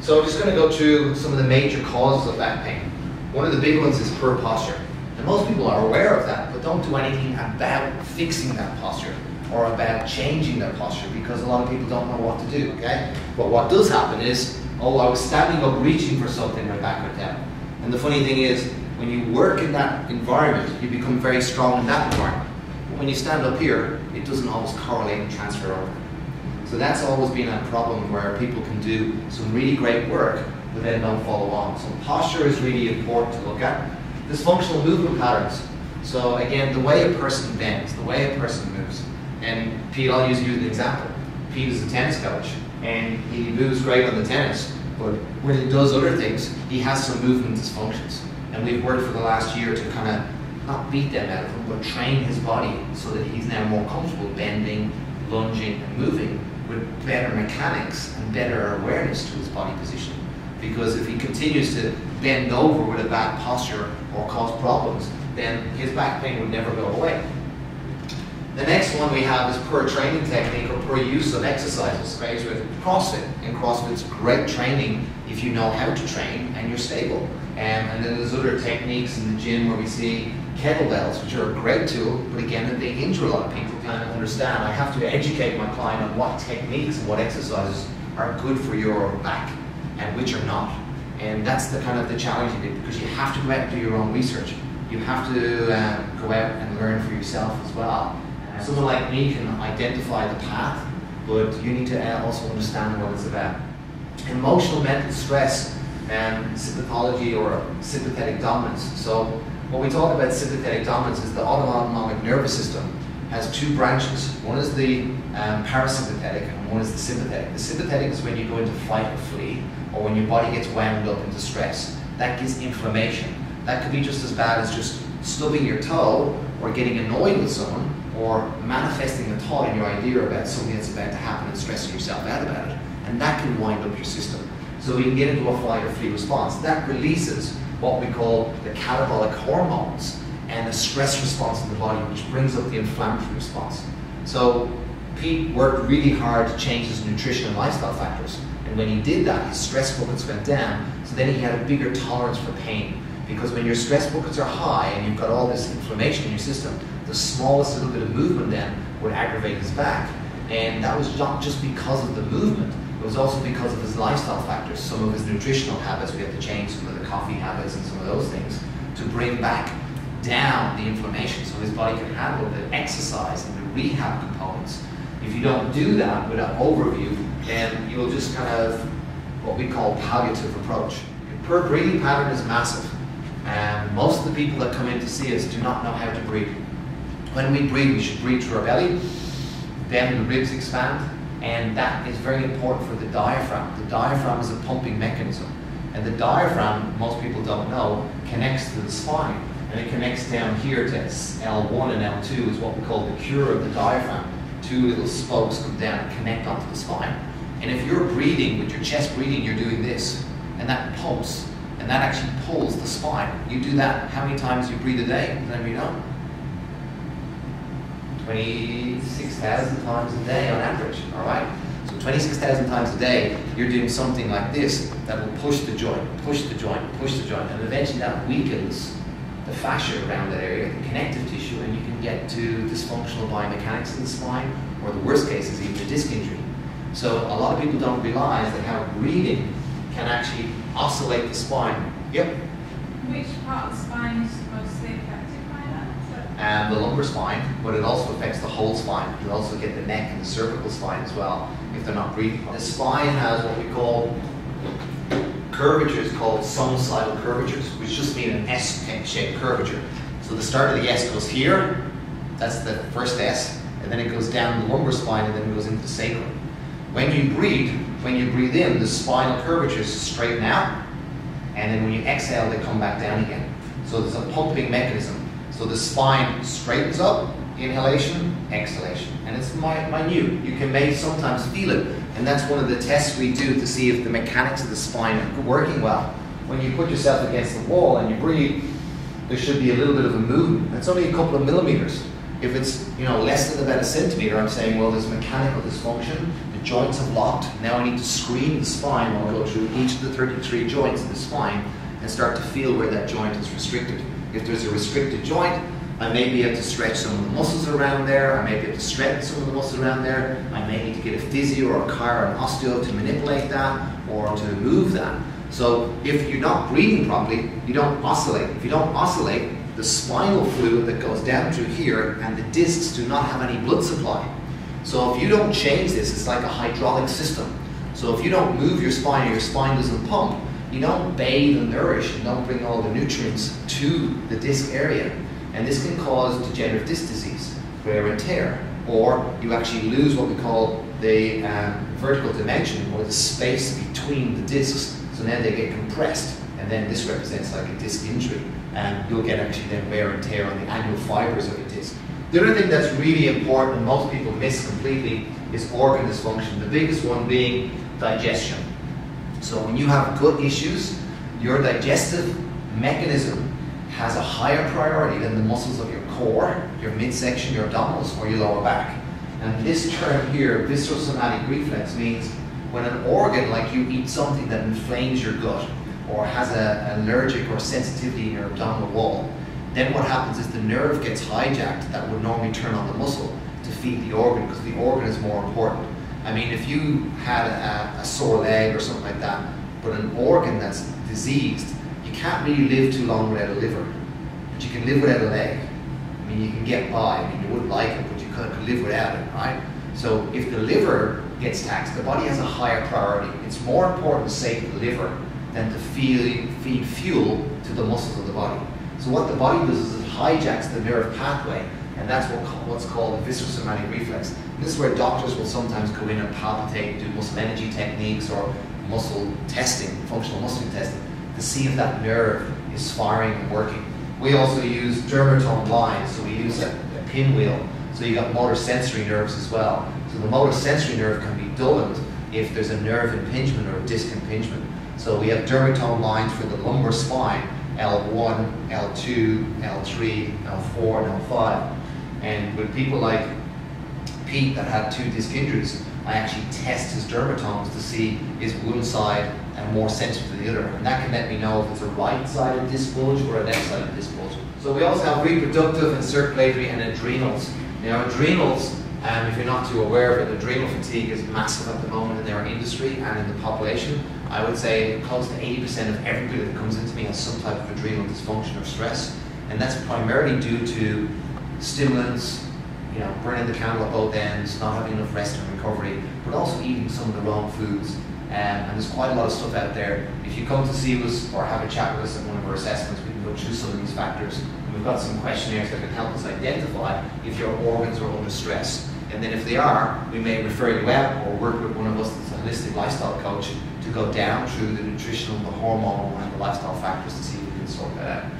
So I'm just going to go through some of the major causes of back pain. One of the big ones is poor posture. And most people are aware of that, but don't do anything about fixing that posture or about changing their posture, because a lot of people don't know what to do, okay? But what does happen is, oh, I was standing up reaching for something, my back went down. And the funny thing is, when you work in that environment, you become very strong in that environment. But when you stand up here, it doesn't always correlate and transfer over. So that's always been a problem where people can do some really great work, but then don't follow on. So posture is really important to look at. Dysfunctional movement patterns. So again, the way a person bends, the way a person moves. And Pete, I'll use you as an example. Pete is a tennis coach, and he moves great on the tennis, but when he does other things, he has some movement dysfunctions. And we've worked for the last year to kind of not beat them out of him, but train his body so that he's now more comfortable bending, lunging, and moving with better mechanics and better awareness to his body position. Because if he continues to bend over with a bad posture or cause problems, then his back pain would never go away. The next one we have is poor training technique or poor use of exercises, right? With CrossFit, and CrossFit's great training if you know how to train and you're stable. And then there's other techniques in the gym where we see kettlebells, which are a great tool, but again, they injure a lot of people. Kind of understand, I have to educate my client on what techniques and what exercises are good for your back and which are not. And that's the kind of the challenging bit, because you have to go out and do your own research. You have to go out and learn for yourself as well. Someone like me can identify the path, but you need to also understand what it's about. Emotional mental stress and sympathology or sympathetic dominance. So when we talk about sympathetic dominance, is the autonomic nervous system has two branches. One is the parasympathetic and one is the sympathetic. The sympathetic is when you go into fight or flee, or when your body gets wound up into stress. That gives inflammation. That could be just as bad as just stubbing your toe, or getting annoyed with someone, or manifesting a thought in your idea about something that's about to happen and stressing yourself out about it. And that can wind up your system. So we can get into a fight or flee response. That releases what we call the catabolic hormones and the stress response in the body, which brings up the inflammatory response. So Pete worked really hard to change his nutrition and lifestyle factors. And when he did that, his stress buckets went down, so then he had a bigger tolerance for pain. Because when your stress buckets are high and you've got all this inflammation in your system, the smallest little bit of movement then would aggravate his back. And that was not just because of the movement, it was also because of his lifestyle factors, some of his nutritional habits. We had to change some of the coffee habits and some of those things to bring back down the inflammation so his body can handle the exercise and the rehab components. If you don't do that with an overview, then you'll just kind of what we call palliative approach. Your breathing pattern is massive. And most of the people that come in to see us do not know how to breathe. When we breathe, we should breathe through our belly, then the ribs expand, and that is very important for the diaphragm. The diaphragm is a pumping mechanism, and the diaphragm, most people don't know, connects to the spine, and it connects down here to L1 and L2 is what we call the cure of the diaphragm. Two little spokes come down and connect onto the spine. And if you're breathing, with your chest breathing, you're doing this, and that pumps, and that actually pulls the spine. You do that, how many times you breathe a day? Does anybody know? 26,000 times a day on average, all right? So 26,000 times a day, you're doing something like this that will push the joint, push the joint, push the joint, and eventually that weakens the fascia around that area, the connective tissue, and you can get to dysfunctional biomechanics in the spine, or the worst case is even a disc injury. So a lot of people don't realize that how breathing can actually oscillate the spine. Yep? Which part of the spine is mostly affected by that? And the lumbar spine, but it also affects the whole spine. You also get the neck and the cervical spine as well, if they're not breathing. The spine has what we call curvatures called sinusoidal curvatures, which just mean an S-shaped curvature. So the start of the S goes here, that's the first S, and then it goes down the lumbar spine and then it goes into the sacrum. When you breathe in, the spinal curvatures straighten out, and then when you exhale, they come back down again. So there's a pumping mechanism. So the spine straightens up, inhalation, exhalation. And it's minute. You may sometimes feel it. And that's one of the tests we do to see if the mechanics of the spine are working well. When you put yourself against the wall and you breathe, there should be a little bit of a movement. It's only a couple of millimeters. If it's less than about a centimeter, I'm saying, well, there's mechanical dysfunction, the joints have locked, now I need to screen the spine. I'll go through each of the 33 joints in the spine and start to feel where that joint is restricted. If there's a restricted joint, I may be able to stretch some of the muscles around there, I may be able to strengthen some of the muscles around there, I may need to get a physio or a chiro or an osteo to manipulate that or to move that. So if you're not breathing properly, you don't oscillate. If you don't oscillate, the spinal fluid that goes down through here and the discs do not have any blood supply. So if you don't change this, it's like a hydraulic system. So if you don't move your spine or your spine doesn't pump, you don't bathe and nourish, you don't bring all the nutrients to the disc area. And this can cause degenerative disc disease, wear and tear, or you actually lose what we call the vertical dimension, or the space between the discs. So then they get compressed, and then this represents like a disc injury, and you'll get actually then wear and tear on the annual fibers of your disc. The other thing that's really important, and most people miss completely, is organ dysfunction. The biggest one being digestion. So when you have gut issues, your digestive mechanism has a higher priority than the muscles of your core, your midsection, your abdominals, or your lower back. And this term here, viscerosomatic reflex, means when an organ, like you eat something that inflames your gut or has an allergic or sensitivity in your abdominal wall, then what happens is the nerve gets hijacked that would normally turn on the muscle to feed the organ, because the organ is more important. I mean, if you had a sore leg or something like that, but an organ that's diseased, you can't really live too long without a liver, but you can live without a leg. I mean, you can get by. I mean, you wouldn't like it, but you could live without it, right? So if the liver gets taxed, the body has a higher priority. It's more important to save the liver than to feed fuel to the muscles of the body. So what the body does is it hijacks the nerve pathway, and that's what's called a viscerosomatic reflex. And this is where doctors will sometimes go in and palpitate, do muscle energy techniques or muscle testing, functional muscle testing, to see if that nerve is firing and working. We also use dermatome lines, so we use a pinwheel. So you got motor sensory nerves as well. So the motor sensory nerve can be dulled if there's a nerve impingement or a disc impingement. So we have dermatome lines for the lumbar spine, L1, L2, L3, L4, and L5. And with people like Pete that had 2 disc injuries, I actually test his dermatomes to see is one side and more sensitive to the other. And that can let me know if it's a right-sided disc bulge or a left-sided disc bulge. So we also have reproductive and circulatory and adrenals. Now adrenals, if you're not too aware of it, adrenal fatigue is massive at the moment in our industry and in the population. I would say close to 80% of everybody that comes into me has some type of adrenal dysfunction or stress. And that's primarily due to stimulants, burning the candle at both ends, not having enough rest and recovery, but also eating some of the wrong foods. And there's quite a lot of stuff out there. If you come to see us or have a chat with us at one of our assessments, we can go through some of these factors. And we've got some questionnaires that can help us identify if your organs are under stress. And then if they are, we may refer you out or work with one of us that's a holistic lifestyle coach to go down through the nutritional, the hormonal, and the lifestyle factors to see if we can sort that out.